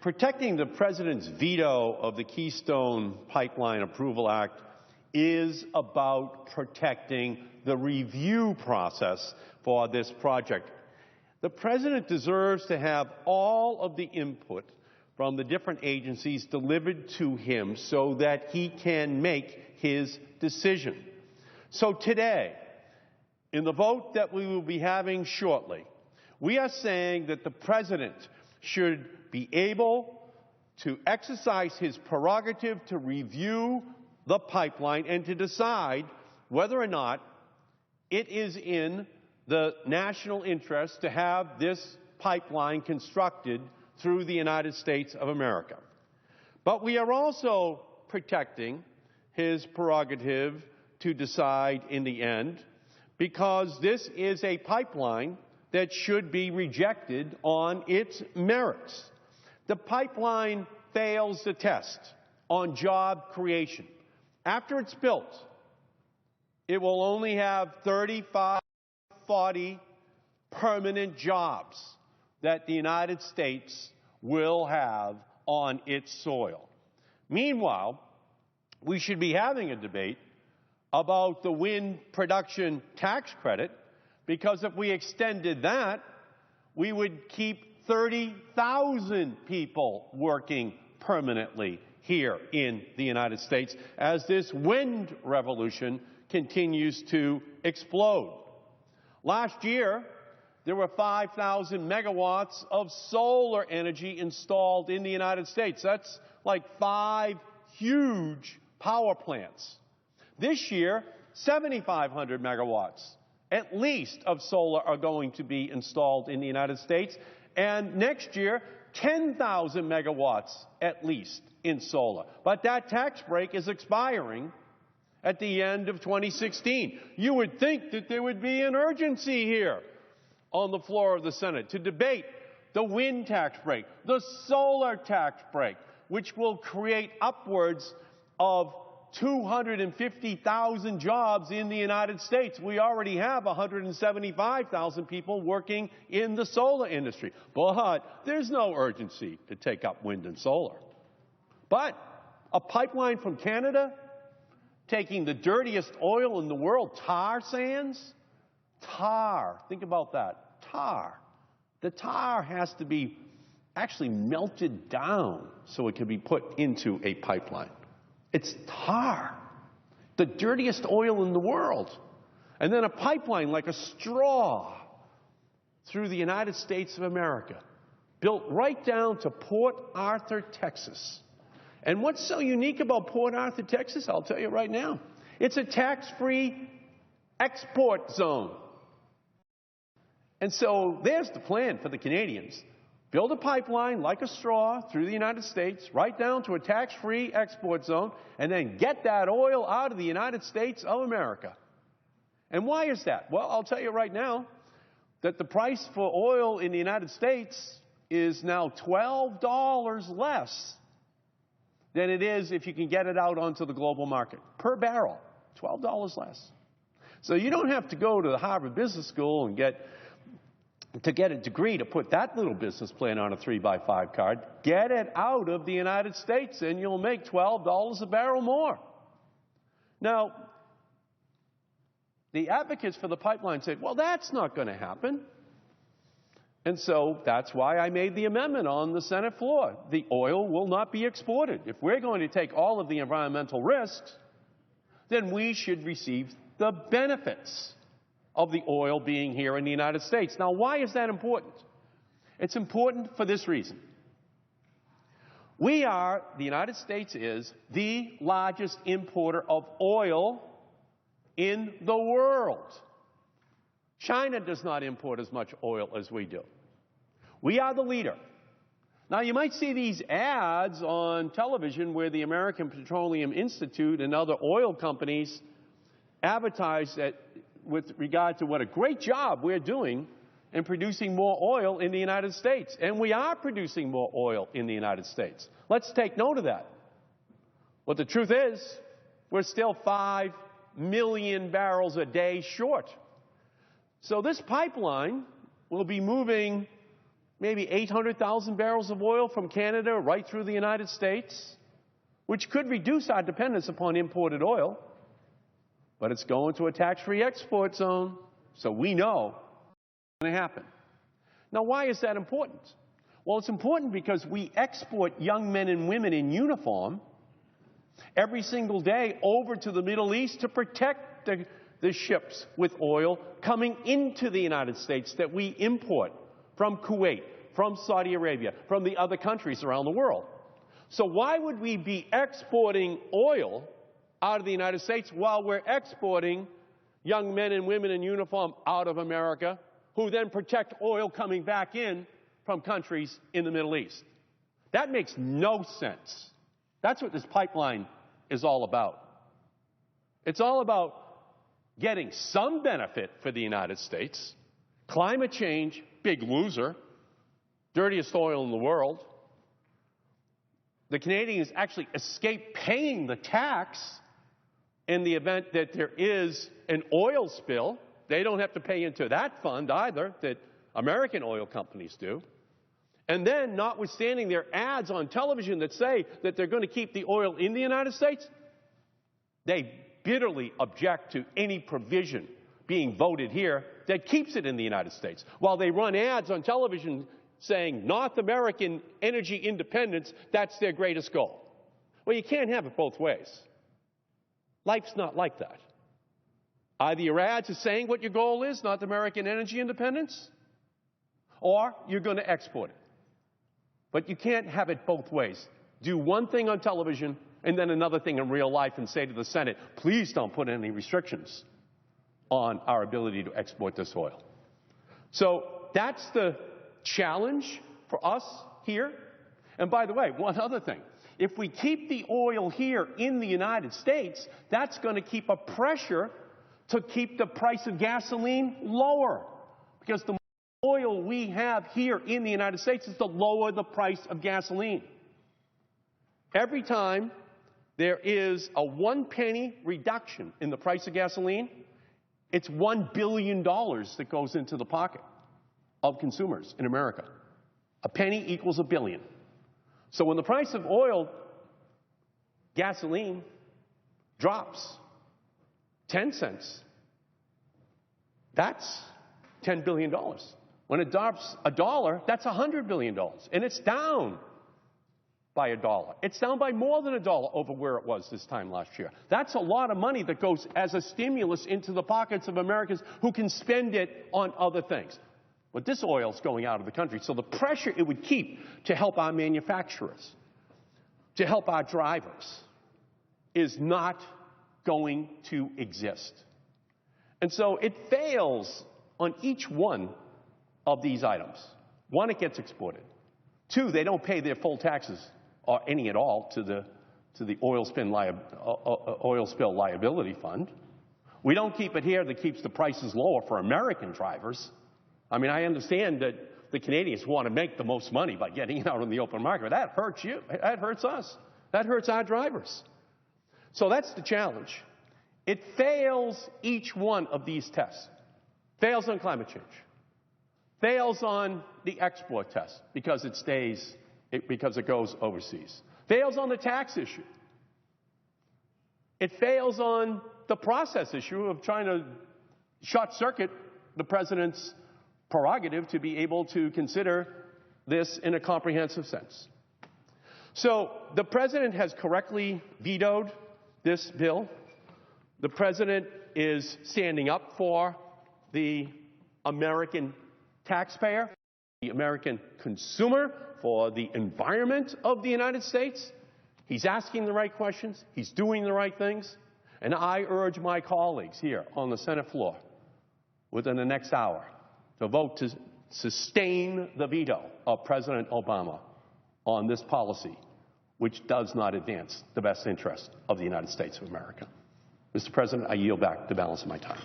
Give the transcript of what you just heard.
Protecting the President's veto of the Keystone Pipeline Approval Act is about protecting the review process for this project. The President deserves to have all of the input from the different agencies delivered to him so that he can make his decision. So today, in the vote that we will be having shortly, we are saying that the President should be able to exercise his prerogative to review the pipeline and to decide whether or not it is in the national interest to have this pipeline constructed through the United States of America. But we are also protecting his prerogative to decide in the end, because this is a pipeline that should be rejected on its merits. The pipeline fails the test on job creation. After it's built, it will only have 35, 40 permanent jobs that the United States will have on its soil. Meanwhile, we should be having a debate about the wind production tax credit, because if we extended that, we would keep 30,000 people working permanently here in the United States as this wind revolution continues to explode. Last year, there were 5,000 megawatts of solar energy installed in the United States. That's like 5 huge power plants. This year, 7,500 megawatts at least of solar are going to be installed in the United States, and next year, 10,000 megawatts at least in solar. But that tax break is expiring at the end of 2016. You would think that there would be an urgency here on the floor of the Senate to debate the wind tax break, the solar tax break, which will create upwards of 250,000 jobs in the United States. We already have 175,000 people working in the solar industry. But there's no urgency to take up wind and solar. But a pipeline from Canada, taking the dirtiest oil in the world, tar sands, tar, think about that, tar. The tar has to be actually melted down so it can be put into a pipeline. It's tar, the dirtiest oil in the world. And then a pipeline like a straw through the United States of America, built right down to Port Arthur, Texas. And what's so unique about Port Arthur, Texas, I'll tell you right now, it's a tax-free export zone. And so there's the plan for the Canadians. Build a pipeline like a straw through the United States, right down to a tax-free export zone, and then get that oil out of the United States of America. And why is that? Well, I'll tell you right now that the price for oil in the United States is now $12 less than it is if you can get it out onto the global market. Per barrel, $12 less. So you don't have to go to the Harvard Business School and get a degree to put that little business plan on a 3x5 card. Get it out of the United States and you'll make $12 a barrel more. Now, the advocates for the pipeline said, well, that's not going to happen. And so that's why I made the amendment on the Senate floor. The oil will not be exported. If we're going to take all of the environmental risks, then we should receive the benefits of the oil being here in the United States. Now, why is that important? It's important for this reason. The United States is the largest importer of oil in the world. China does not import as much oil as we do. We are the leader. Now, you might see these ads on television where the American Petroleum Institute and other oil companies advertise that with regard to what a great job we're doing in producing more oil in the United States. And we are producing more oil in the United States. Let's take note of that. But the truth is, we're still 5 million barrels a day short. So this pipeline will be moving maybe 800,000 barrels of oil from Canada right through the United States, which could reduce our dependence upon imported oil, but it's going to a tax-free export zone, so we know what's going to happen. Now, why is that important? Well, it's important because we export young men and women in uniform every single day over to the Middle East to protect the ships with oil coming into the United States that we import from Kuwait, from Saudi Arabia, from the other countries around the world. So why would we be exporting oil out of the United States while we're exporting young men and women in uniform out of America, who then protect oil coming back in from countries in the Middle East? That makes no sense. That's what this pipeline is all about. It's all about getting some benefit for the United States. Climate change, big loser, dirtiest oil in the world. The Canadians actually escape paying the tax in the event that there is an oil spill. They don't have to pay into that fund either, that American oil companies do. And then, notwithstanding their ads on television that say that they're going to keep the oil in the United States, they bitterly object to any provision being voted here that keeps it in the United States, while they run ads on television saying North American energy independence, that's their greatest goal. Well, you can't have it both ways. Life's not like that. Either your ads are saying what your goal is, North American energy independence, or you're going to export it. But you can't have it both ways. Do one thing on television and then another thing in real life and say to the Senate, please don't put any restrictions on our ability to export this oil. So that's the challenge for us here. And by the way, one other thing. If we keep the oil here in the United States, that's going to keep a pressure to keep the price of gasoline lower. Because the more oil we have here in the United States is the lower the price of gasoline. Every time there is a 1 penny reduction in the price of gasoline, it's $1 billion that goes into the pocket of consumers in America. A penny equals $1 billion. So when the price of oil, gasoline, drops 10 cents, that's $10 billion. When it drops $1, that's $100 billion. And it's down by $1. It's down by more than $1 over where it was this time last year. That's a lot of money that goes as a stimulus into the pockets of Americans who can spend it on other things. But this oil is going out of the country, so the pressure it would keep to help our manufacturers, to help our drivers, is not going to exist. And so it fails on each one of these items. One, it gets exported. Two, they don't pay their full taxes, or any at all, to the oil spill liability fund. We don't keep it here that keeps the prices lower for American drivers. I mean, I understand that the Canadians want to make the most money by getting it out on the open market, but that hurts you. That hurts us. That hurts our drivers. So that's the challenge. It fails each one of these tests. Fails on climate change. Fails on the export test because because it goes overseas. Fails on the tax issue. It fails on the process issue of trying to short circuit the president's prerogative to be able to consider this in a comprehensive sense. So the president has correctly vetoed this bill. The president is standing up for the American taxpayer, the American consumer, for the environment of the United States. He's asking the right questions. He's doing the right things. And I urge my colleagues here on the Senate floor within the next hour to vote to sustain the veto of President Obama on this policy, which does not advance the best interest of the United States of America. Mr. President, I yield back the balance of my time.